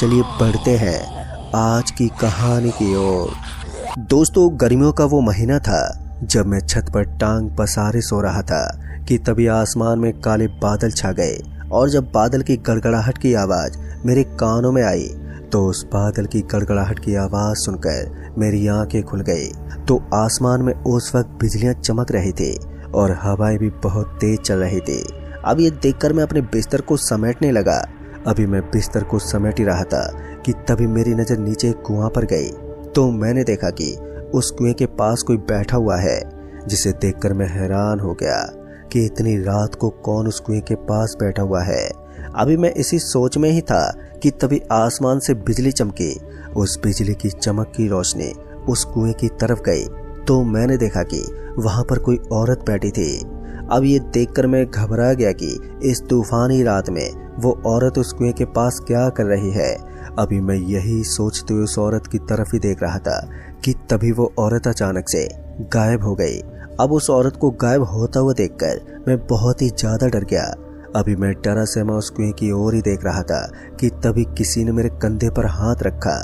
चलिए बढ़ते हैं आज की कहानी की ओर। दोस्तों, गर्मियों का वो महीना था जब मैं छत पर टांग पसारे सो रहा था कि तभी आसमान में काले बादल छा गए। और जब बादल की गड़गड़ाहट की आवाज़ मेरे कानों में आई तो उस बादल की गड़गड़ाहट की आवाज़ सुनकर मेरी आंखें खुल गई। तो आसमान में उस वक्त बिजलियां चमक रही थी और हवाएं भी बहुत तेज चल रही थी। अब ये देखकर मैं अपने बिस्तर को समेटने लगा। अभी मैं बिस्तर को समेट ही रहा था कि तभी मेरी नज़र नीचे एक कुआं पर गई। तो मैंने देखा कि उस कुएं के पास कोई बैठा हुआ है, जिसे देखकर मैं हैरान हो गया कि इतनी रात को कौन उस कुएं के पास बैठा हुआ है। अभी मैं इसी सोच में ही था कि तभी आसमान से बिजली चमकी। उस बिजली की चमक की रोशनी उस कुएं की तरफ गई तो मैंने देखा कि वहां पर कोई औरत बैठी थी। अब ये देखकर मैं घबरा गया कि इस तूफानी रात में वो औरत उस कुएं के पास क्या कर रही है। अभी मैं यही सोचते हुए उस औरत की तरफ ही देख रहा था कि तभी वो औरत अचानक से गायब हो गई। अब उस औरत को गायब होता हुआ देखकर मैं बहुत ही ज्यादा डर गया। अभी मैं डरा से मैं उस कुएं की ओर ही देख रहा था कि तभी किसी ने मेरे कंधे पर हाथ रखा।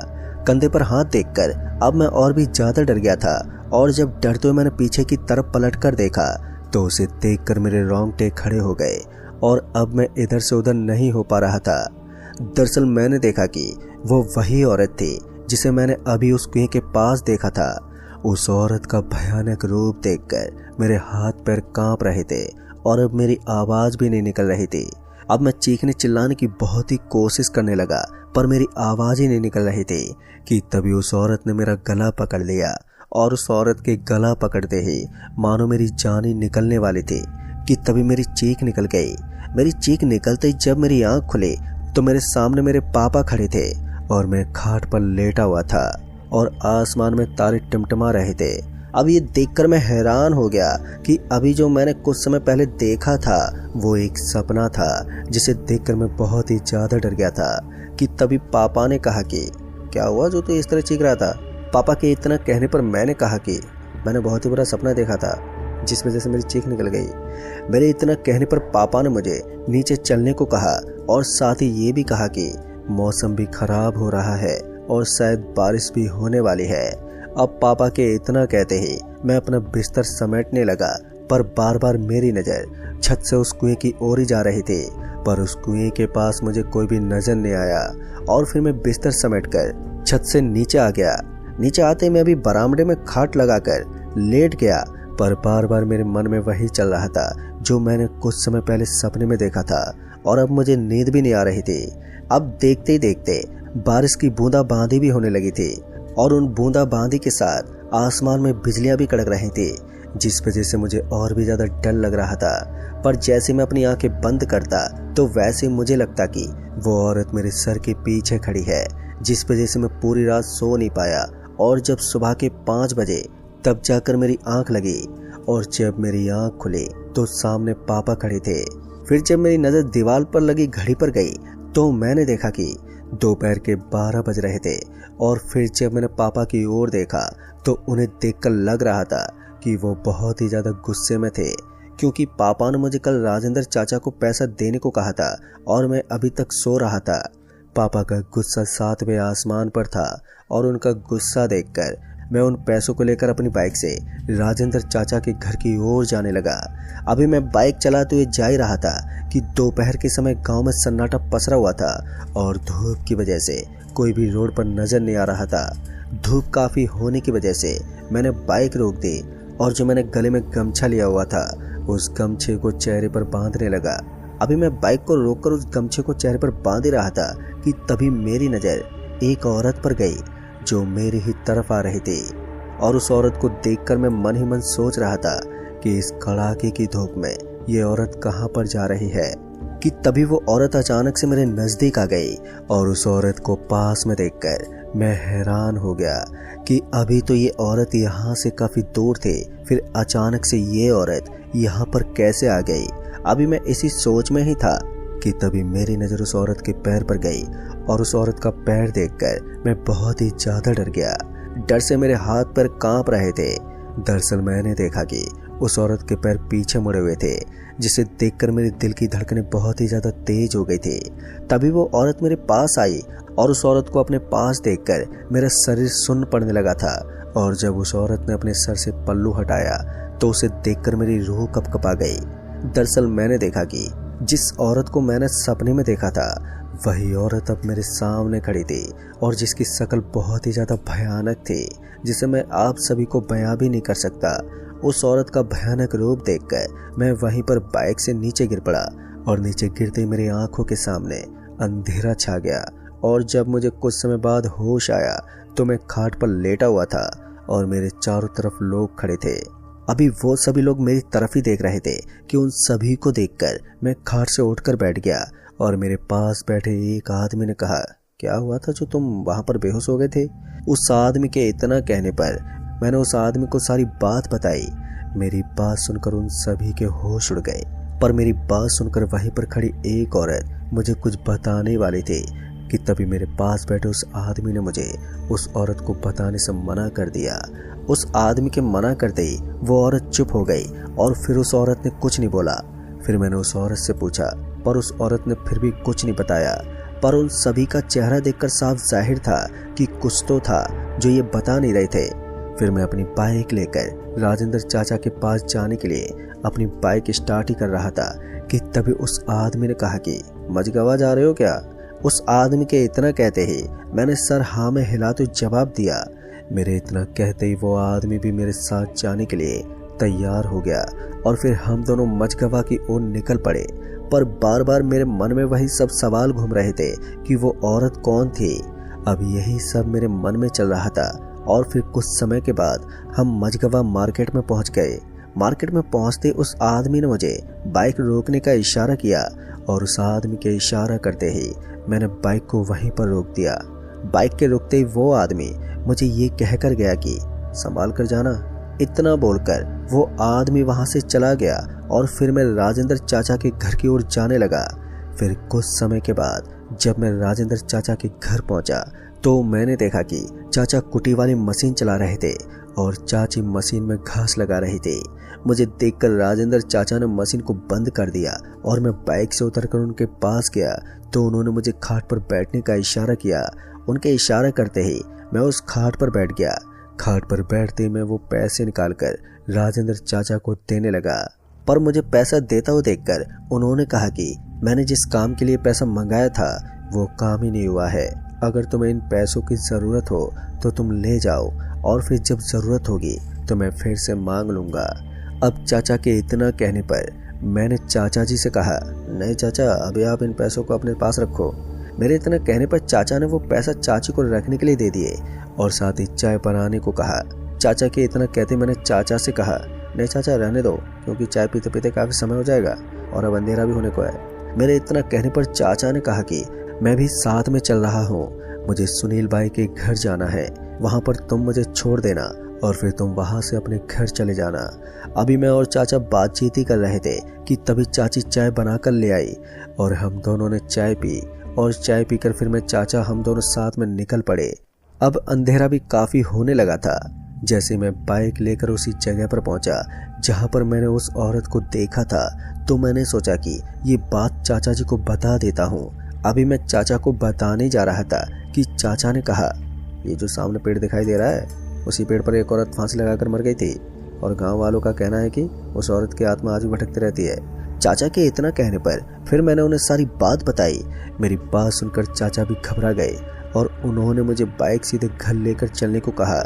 कंधे पर हाथ देखकर अब मैं और भी ज्यादा डर गया था। और जब डरते हुए मैंने पीछे की तरफ पलटकर देखा तो उसे देखकर मेरे रोंगटे खड़े हो गए और अब मैं इधर से उधर नहीं हो पा रहा था। दरअसल मैंने देखा कि वो वही औरत थी जिसे मैंने अभी उस कुएं के पास देखा था। उस औरत का भयानक रूप देखकर मेरे हाथ पैर कांप रहे थे और अब मेरी आवाज भी नहीं निकल रही थी। अब मैं चीखने चिल्लाने की बहुत ही कोशिश करने लगा पर मेरी आवाज ही नहीं निकल रही थी कि तभी उस औरत ने मेरा गला पकड़ लिया। और उस औरत के गला पकड़ते ही मानो मेरी जान ही निकलने वाली थी कि तभी मेरी चीख निकल गई। मेरी चीख निकलते ही जब मेरी आंख खुली तो मेरे सामने मेरे पापा खड़े थे और मैं खाट पर लेटा हुआ था और आसमान में तारे टिमटिमा रहे थे। अब ये देखकर मैं हैरान हो गया कि अभी जो मैंने कुछ समय पहले देखा था वो एक सपना था, जिसे देखकर मैं बहुत ही ज्यादा डर गया था कि तभी पापा ने कहा कि क्या हुआ जो तू इस तरह चीख रहा था। पापा के इतना कहने पर मैंने कहा कि मैंने बहुत ही बुरा सपना देखा था जिस वजह से मेरी चीख निकल गई। मेरे इतना कहने पर पापा ने मुझे नीचे चलने को कहा और साथ ही ये भी कहा कि मौसम भी खराब हो रहा है और शायद बारिश भी होने वाली है। अब पापा के इतना कहते ही मैं अपना बिस्तर समेटने लगा पर बार बार मेरी नज़र छत से उस कुएं की ओर ही जा रही थी पर उस कुएं के पास मुझे कोई भी नजर नहीं आया। और फिर मैं बिस्तर समेटकर छत से नीचे आ गया। नीचे आते मैं अभी बरामदे में खाट लगाकर लेट गया पर बार बार मेरे मन में वही चल रहा था जो मैंने कुछ समय पहले सपने में देखा था और अब मुझे नींद भी नहीं आ रही थी। अब देखते ही देखते बारिश की बूंदाबांदी भी होने लगी थी और उन बूंदाबांदी के साथ आसमान में बिजलियां भी कड़क रही थी, जिस वजह से मुझे और भी ज्यादा डर लग रहा था। पर जैसे मैं अपनी आंखें बंद करता तो वैसे मुझे लगता कि वो औरत मेरे सर के पीछे खड़ी है, जिस वजह से मैं पूरी रात सो नहीं पाया। और जब सुबह के 5 बजे तब जाकर मेरी आंख लगी और जब मेरी आंख खुली तो सामने पापा खड़े थे। फिर जब मेरी नज़र दीवार पर लगी घड़ी पर गई तो मैंने देखा कि दोपहर के 12 बज रहे थे। और फिर जब मैंने पापा की ओर देखा तो उन्हें देखकर लग रहा था कि वो बहुत ही ज़्यादा गुस्से में थे, क्योंकि पापा ने मुझे कल राजेंद्र चाचा को पैसा देने को कहा था और मैं अभी तक सो रहा था। पापा का गुस्सा 7वें आसमान पर था और उनका गुस्सा देखकर मैं उन पैसों को लेकर अपनी बाइक से राजेंद्र चाचा के घर की ओर जाने लगा। अभी मैं बाइक चलाते हुए जा ही रहा था कि दोपहर के समय गांव में सन्नाटा पसरा हुआ था और धूप की वजह से कोई भी रोड पर नजर नहीं आ रहा था। धूप काफ़ी होने की वजह से मैंने बाइक रोक दी और जो मैंने गले में गमछा लिया हुआ था उस गमछे को चेहरे पर बांधने लगा। अभी मैं बाइक को रोककर उस गमछे को चेहरे पर बांध ही रहा था कि तभी मेरी नज़र एक औरत पर गई जो मेरी ही तरफ आ रही थी। और उस औरत को देखकर मैं मन ही मन सोच रहा था कि इस कड़ाके की धूप में ये औरत कहाँ पर जा रही है कि तभी वो औरत अचानक से मेरे नज़दीक आ गई। और उस औरत को पास में देखकर मैं हैरान हो गया कि अभी तो ये औरत यहाँ से काफ़ी दूर थी, फिर अचानक से ये औरत यहाँ पर कैसे आ गई। अभी मैं इसी सोच में ही था कि तभी मेरी नज़र उस औरत के पैर पर गई और उस औरत का पैर देखकर मैं बहुत ही ज़्यादा डर गया। डर से मेरे हाथ पैर कांप रहे थे। दरअसल मैंने देखा कि उस औरत के पैर पीछे मुड़े हुए थे, जिसे देखकर मेरे दिल की धड़कनें बहुत ही ज्यादा तेज हो गई थी। तभी वो औरत मेरे पास आई और उस औरत को अपने पास देखकर मेरा शरीर सुन्न पड़ने लगा था। और जब उस औरत ने अपने सर से पल्लू हटाया तो उसे देखकर मेरी रूह कपकपा गई। दरअसल मैंने देखा कि जिस औरत को मैंने सपने में देखा था वही औरत अब मेरे सामने खड़ी थी और जिसकी शक्ल बहुत ही ज्यादा भयानक थी, जिसे मैं आप सभी को बयां भी नहीं कर सकता। उस औरत का भयानक रूप देखकर मैं वहीं पर बाइक से नीचे गिर पड़ा और नीचे गिरते ही मेरी आंखों के सामने अंधेरा छा गया। और जब मुझे कुछ समय बाद होश आया तो मैं खाट पर लेटा हुआ था और मेरे चारों तरफ लोग खड़े थे। अभी वो सभी लोग मेरी तरफ ही देख रहे थे कि उन सभी को देखकर मैं खाट से उठकर बैठ गया और मेरे पास बैठे एक आदमी ने कहा, क्या हुआ था जो तुम वहां पर बेहोश हो गए थे? उस आदमी के इतना कहने पर मैंने उस आदमी को सारी बात बताई। मेरी बात सुनकर उन सभी के होश उड़ गए, पर मेरी बात सुनकर वहीं पर खड़ी एक औरत मुझे कुछ बताने वाली थी कि तभी मेरे पास बैठे उस आदमी ने मुझे उस औरत को बताने से मना कर दिया। उस आदमी के मना करते ही वो औरत चुप हो गई और फिर उस औरत ने कुछ नहीं बोला। फिर मैंने उस औरत से पूछा, पर उस औरत ने फिर भी कुछ नहीं बताया। पर उन सभी का चेहरा देखकर साफ जाहिर था कि कुछ तो था जो ये बता नहीं रहे थे। फिर मैं अपनी बाइक लेकर राजेंद्र चाचा के पास जाने के लिए अपनी बाइक स्टार्ट ही कर रहा था कि तभी उस आदमी ने कहा कि मझगवा जा रहे हो क्या? उस आदमी के इतना कहते ही मैंने सर हाँ में हिलाते जवाब दिया। मेरे इतना कहते ही वो आदमी भी मेरे साथ जाने के लिए तैयार हो गया और फिर हम दोनों मझगवा की ओर निकल पड़े। पर बार बार मेरे मन में वही सब सवाल घूम रहे थे कि वो औरत कौन थी। अब यही सब मेरे मन में चल रहा था और फिर कुछ समय के बाद हम मझगवा मार्केट में पहुंच गए। मार्केट में पहुंचते उस आदमी ने मुझे बाइक रोकने का इशारा किया और उस आदमी के इशारा करते ही मैंने बाइक को वहीं पर रोक दिया। बाइक के रुकते ही वो आदमी मुझे ये कहकर गया कि संभाल कर जाना। इतना बोलकर वो आदमी वहां से चला गया और फिर मैं राजेंद्र चाचा के घर की ओर जाने लगा। फिर कुछ समय के बाद जब मैं राजेंद्र चाचा के घर पहुंचा तो मैंने देखा कि चाचा कुटी वाली मशीन चला रहे थे और चाची मशीन में घास लगा रही थी। मुझे देखकर राजेंद्र चाचा ने मशीन को बंद कर दिया और मैं बाइक से उतरकर उनके पास गया तो उन्होंने मुझे खाट पर बैठने का इशारा किया। उनके इशारा करते ही मैं उस खाट पर बैठ गया। खाट पर बैठते ही मैं वो पैसे निकालकर राजेंद्र चाचा को देने लगा, पर मुझे पैसा देता हुआ देखकर उन्होंने कहा कि मैंने जिस काम के लिए पैसा मंगाया था वो काम ही नहीं हुआ है। अगर तुम्हें इन पैसों की ज़रूरत हो तो तुम ले जाओ और फिर जब ज़रूरत होगी तो मैं फिर से मांग लूँगा। अब चाचा के इतना कहने पर मैंने चाचा जी से कहा, नहीं चाचा, अभी आप इन पैसों को अपने पास रखो। मेरे इतना कहने पर चाचा ने वो पैसा चाची को रखने के लिए दे दिए और साथ ही चाय बनाने को कहा। चाचा के इतना कहते मैंने चाचा से कहा, नहीं चाचा, रहने दो, क्योंकि चाय पीते पीते काफ़ी समय हो जाएगा और अब अंधेरा भी होने को है। मेरे इतना कहने पर चाचा ने कहा कि मैं भी साथ में चल रहा हूँ, मुझे सुनील भाई के घर जाना है, वहाँ पर तुम मुझे छोड़ देना और फिर तुम वहाँ से अपने घर चले जाना। अभी मैं और चाचा बातचीत ही कर रहे थे कि तभी चाची चाय बनाकर ले आई और हम दोनों ने चाय पी और चाय पीकर फिर मैं चाचा हम दोनों साथ में निकल पड़े। अब अंधेरा भी काफ़ी होने लगा था। जैसे मैं बाइक लेकर उसी जगह पर पहुंचा जहां पर मैंने उस औरत को देखा था तो मैंने सोचा कि ये बात चाचा जी को बता देता हूं। अभी मैं चाचा को बताने जा रहा था कि चाचा ने कहा, ये जो सामने पेड़ दिखाई दे रहा है उसी पेड़ पर एक औरत फांसी लगाकर मर गई थी और गांव वालों का कहना है कि उस औरत की आत्मा आज भी भटकती रहती है। चाचा के इतना कहने पर फिर मैंने उन्हें सारी बात बताई। मेरी बात सुनकर चाचा भी घबरा गए और उन्होंने मुझे बाइक सीधे घर लेकर चलने को कहा।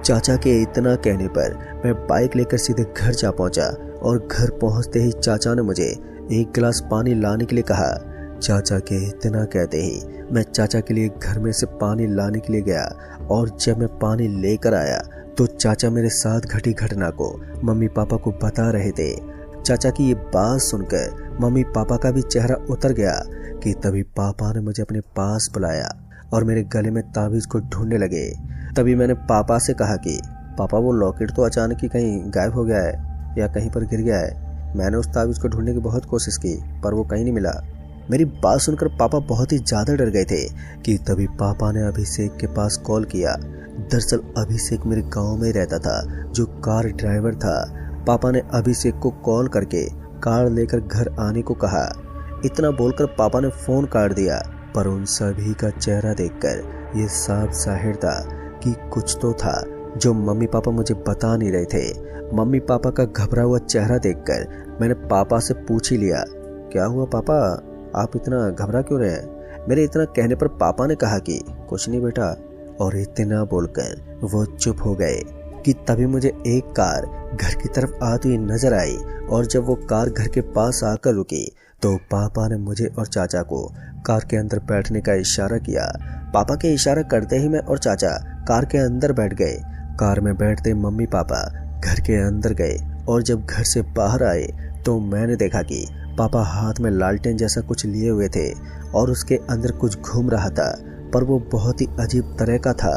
चाचा के इतना कहने पर मैं बाइक लेकर सीधे घर जा पहुंचा और घर पहुंचते ही चाचा ने मुझे एक गिलास पानी लाने के लिए कहा। चाचा के इतना कहते ही मैं चाचा के लिए घर में से पानी लाने के लिए गया और जब मैं पानी लेकर आया तो चाचा मेरे साथ घटी घटना को मम्मी पापा को बता रहे थे। चाचा की ये बात सुनकर मम्मी पापा का भी चेहरा उतर गया कि तभी पापा ने मुझे अपने पास बुलाया और मेरे गले में ताबीज को ढूंढने लगे। तभी मैंने पापा से कहा कि पापा, वो लॉकेट तो अचानक ही कहीं गायब हो गया है या कहीं पर गिर गया है। मैंने उस ताबीज को ढूंढने की बहुत कोशिश की पर वो कहीं नहीं मिला। मेरी बात सुनकर पापा बहुत ही ज़्यादा डर गए थे कि तभी पापा ने अभिषेक के पास कॉल किया। दरअसल अभिषेक मेरे गांव में रहता था, जो कार ड्राइवर था पापा ने अभिषेक को कॉल करके कार लेकर घर आने को कहा। इतना बोलकर पापा ने फोन काट दिया, पर उन सभी का चेहरा देखकर ये साफ जाहिर था कि कुछ तो था जो मम्मी पापा मुझे बता नहीं रहे थे। मम्मी पापा का घबरा हुआ चेहरा देखकर मैंने पापा से पूछ ही लिया, क्या हुआ पापा, आप इतना घबरा क्यों रहे हैं? मेरे इतना कहने पर पापा ने कहा कि कुछ नहीं बेटा, और इतना बोलकर वो चुप हो गए कि तभी मुझे एक कार घर की तरफ आती हुई नजर आई। और जब वो कार घर के पास आकर रुकी तो पापा ने मुझे और चाचा को कार के अंदर बैठने का इशारा किया। पापा के इशारा करते ही मैं और चाचा कार के अंदर बैठ गए। कार में बैठते मम्मी पापा घर के अंदर गए और जब घर से बाहर आए तो मैंने देखा कि पापा हाथ में लालटेन जैसा कुछ लिए हुए थे और उसके अंदर कुछ घूम रहा था, पर वो बहुत ही अजीब तरह का था।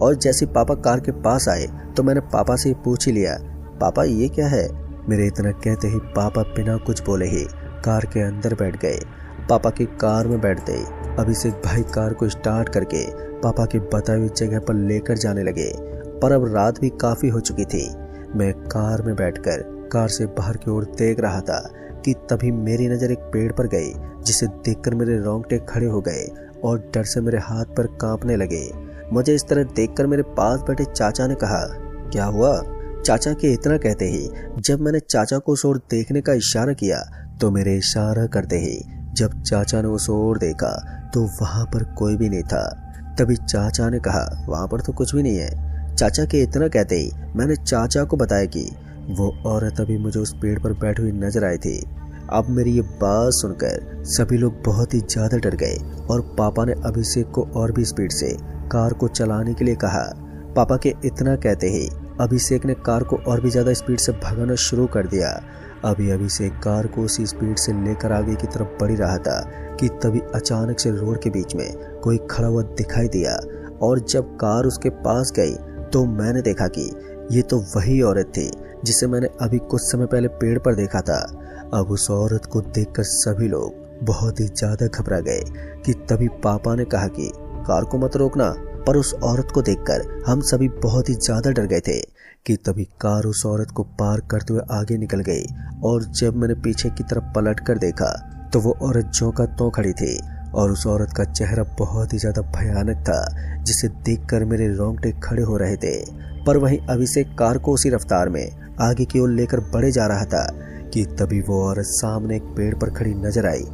और जैसे पापा कार के पास आए तो मैंने पापा से पूछ ही लिया, पापा ये क्या है? मेरे इतना कहते ही पापा बिना कुछ बोले ही कार के अंदर बैठ गए। पापा की कार में बैठते ही अभिषेक भाई कार को स्टार्ट करके पापा की बताई हुई जगह पर लेकर जाने लगे। पर अब रात भी काफी हो चुकी थी। मैं कार में बैठकर कार से बाहर की ओर देख रहा था कि तभी मेरी नजर एक पेड़ पर गई, जिसे देखकर मेरे रोंगटे खड़े हो गए और डर से मेरे हाथ पर कांपने लगे। मुझे इस तरह देखकर मेरे पास बैठे चाचा ने कहा, क्या हुआ? चाचा के इतना कहते ही जब मैंने चाचा को उस ओर देखने का इशारा किया तो मेरे इशारा करते ही जब चाचा ने उस ओर देखा तो वहां पर कोई भी नहीं था। तभी चाचा ने कहा, वहां पर तो कुछ भी नहीं है। चाचा के इतना कहते ही मैंने चाचा को बताया कि वो औरत अभी मुझे उस पेड़ पर बैठी हुई नजर आई थी। अब मेरी ये बात सुनकर सभी लोग बहुत ही ज्यादा डर गए और पापा ने अभिषेक को और भी स्पीड से कार को चलाने के लिए कहा। पापा के इतना कहते ही अभिषेक ने कार को और भी ज्यादा स्पीड से भगाना शुरू कर दिया। अभी अभिषेक कार को उसी स्पीड से लेकर आगे की तरफ बढ़ रहा था कि तभी अचानक से रोड के बीच में कोई खड़ा हुआ दिखाई दिया। और जब कार उसके पास गई तो मैंने देखा कि ये तो वही औरत थी जिसे मैंने अभी कुछ समय पहले पेड़ पर देखा था। अब उस औरत को देखकर सभी लोग बहुत ही ज्यादा घबरा गए कि तभी पापा ने कहा कि कार को मत रोकना। पर उस औरत को देखकर हम सभी बहुत ही ज्यादा डर गए थे कि तभी कार उस औरत को पार करते हुए आगे निकल गई। और जब मैंने पीछे की तरफ पलट कर देखा तो वो औरत ज्यों का त्यों खड़ी थी और उस औरत का चेहरा बहुत ही ज्यादा भयानक था, जिसे देखकर मेरे रोंगटे खड़े हो रहे थे। पर वहीं अभिषेक कार को उसी रफ्तार में आगे की ओर लेकर बढ़े जा रहा था कि तभी वो औरत सामने एक पेड़ पर खड़ी नजर आई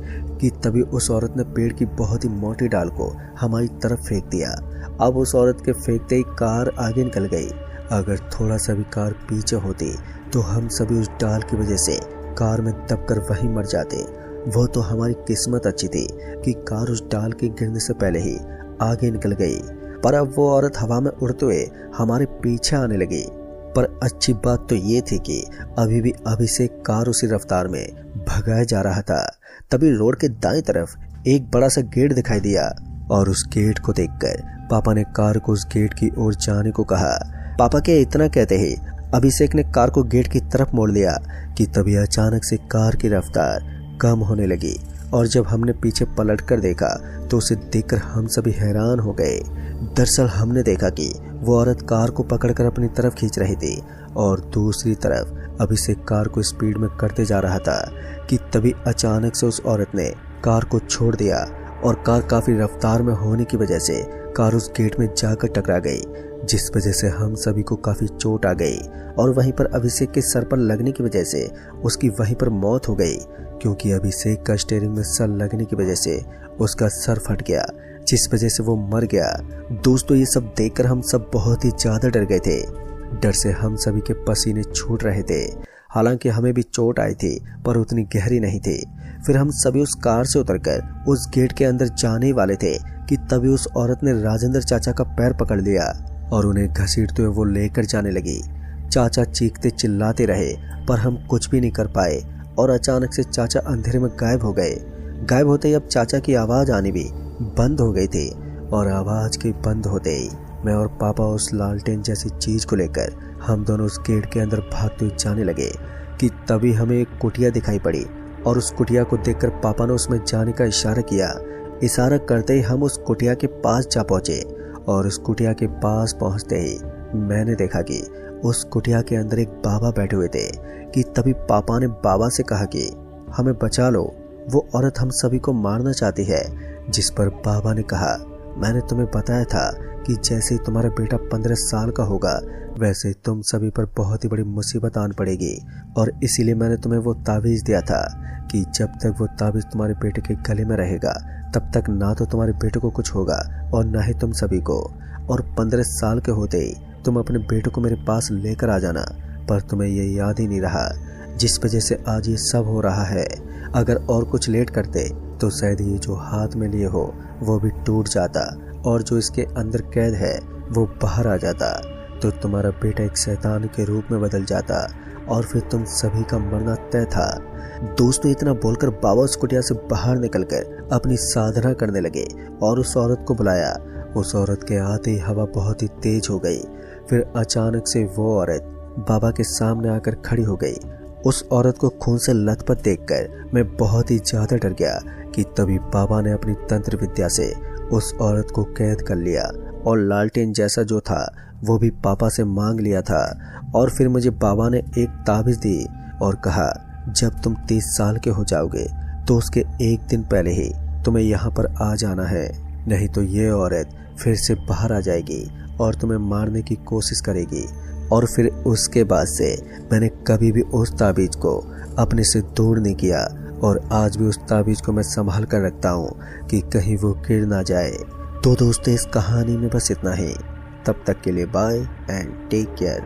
कि तभी उस औरत ने पेड़ की बहुत ही मोटी डाल को हमारी तरफ फेंक दिया। अब उस औरत के फेंकते ही कार आगे निकल गई। अगर थोड़ा सा भी कार पीछे होती तो हम सभी उस डाल की वजह से कार में दबकर वहीं मर जाते। वो तो हमारी किस्मत अच्छी थी कि कार उस डाल के गिरने से पहले ही आगे निकल गई। पर अब वो औरत हवा में उड़ते हुए हमारे पीछे आने लगी। पर अच्छी बात तो ये थी कि अभी भी अभिषेक कार उसी रफ्तार में भगाया जा रहा था। तभी रोड के दाएं तरफ एक बड़ा सा गेट दिखाई दिया और उस गेट को देखकर पापा ने कार को उस गेट की ओर जाने को कहा। पापा के इतना कहते ही अभिषेक ने कार को गेट की तरफ मोड़ लिया कि तभी अचानक से कार की रफ्तार कम होने लगी। और जब हमने पीछे पलट कर देखा तो उसे देखकर हम सभी हैरान हो गए। दरअसल हमने देखा कि वो औरत कार को पकड़कर अपनी तरफ खींच रही थी और दूसरी तरफ अभिषेक कार को स्पीड में करते जा रहा था कि तभी अचानक से उस औरत ने कार को छोड़ दिया और कार काफी रफ्तार में होने की वजह से कार उस गेट में जाकर टकरा गई, जिस वजह से हम सभी को काफी चोट आ गई। और वहीं पर अभिषेक के सर पर लगने की वजह से उसकी वहीं पर मौत हो गई, क्योंकि अभिषेक का स्टीयरिंग में सर लगने की वजह से उसका सर फट गया, जिस वजह से वो मर गया। दोस्तों, ये सब देखकर हम सब बहुत ही ज्यादा डर गए थे। डर से हम सभी के पसीने छूट रहे थे। हालांकि हमें भी चोट आई थी पर उतनी गहरी नहीं थी। फिर हम सभी उस कार से उतरकर उस गेट के अंदर जाने वाले थे कि तभी उस औरत ने राजेंद्र चाचा का पैर पकड़ लिया और उन्हें घसीटते हुए वो लेकर जाने लगी। चाचा चीखते चिल्लाते रहे पर हम कुछ भी नहीं कर पाए और अचानक से चाचा अंधेरे में गायब हो गए। गायब होते ही अब चाचा की आवाज आनी भी बंद हो गई थी और आवाज के बंद होते ही मैं और पापा उस लालटेन जैसी चीज को लेकर हम दोनों उस गेट के अंदर भागते हुए जाने लगे कि तभी हमें एक कुटिया दिखाई पड़ी और उस कुटिया को देखकर पापा ने उसमें जाने का इशारा किया। इशारा करते ही हम उस कुटिया के पास जा पहुंचे और उस कुटिया के पास पहुंचते ही मैंने देखा कि उस कुटिया के अंदर एक बाबा बैठे हुए थे कि तभी पापा ने बाबा से कहा कि हमें बचा लो, वो औरत हम सभी को मारना चाहती है। जिस पर बाबा ने कहा, मैंने तुम्हें बताया था कि जैसे ही तुम्हारा बेटा 15 साल का होगा वैसे तुम सभी पर बहुत ही बड़ी मुसीबत आन पड़ेगी, और इसीलिए मैंने तुम्हें वो ताबीज़ दिया था कि जब तक वो ताबीज़ तुम्हारे बेटे के गले में रहेगा तब तक ना तो तुम्हारे बेटे को कुछ होगा और ना ही तुम सभी को। और 15 साल के होते ही तुम अपने बेटे को मेरे पास लेकर आ जाना। पर तुम्हें ये याद ही नहीं रहा, जिस वजह से आज ये सब हो रहा है। अगर और कुछ लेट करते तो शायद ये जो हाथ में लिए हो वो भी टूट जाता और जो इसके अंदर कैद है वो बाहर आ जाता, तो तुम्हारा बेटा एक शैतान के रूप में बदल जाता और फिर तुम सभी का मरना तय था। दोस्तों, इतना बोलकर बाबा उस कुटिया से बाहर निकलकर अपनी साधना करने लगे और उस औरत को बुलाया। उस औरत के आते ही हवा बहुत ही तेज हो गई। फिर अचानक से वो औरत बाबा के सामने आकर खड़ी हो गई। उस औरत को खून से लथपथ देखकर मैं बहुत ही ज्यादा डर गया कि तभी बाबा ने अपनी तंत्र विद्या से उस औरत को कैद कर लिया और लालटेन जैसा जो था वो भी पापा से मांग लिया था। और फिर मुझे बाबा ने एक ताबीज़ दी और कहा, जब तुम 30 साल के हो जाओगे तो उसके एक दिन पहले ही तुम्हें यहाँ पर आ जाना है, नहीं तो ये औरत फिर से बाहर आ जाएगी और तुम्हें मारने की कोशिश करेगी। और फिर उसके बाद से मैंने कभी भी उस ताबीज़ को अपने से दूर नहीं किया और आज भी उस ताबीज़ को मैं संभाल कर रखता हूँ कि कहीं वो गिर ना जाए। तो दोस्तों, इस कहानी में बस इतना ही। तब तक के लिए बाय एंड टेक केयर।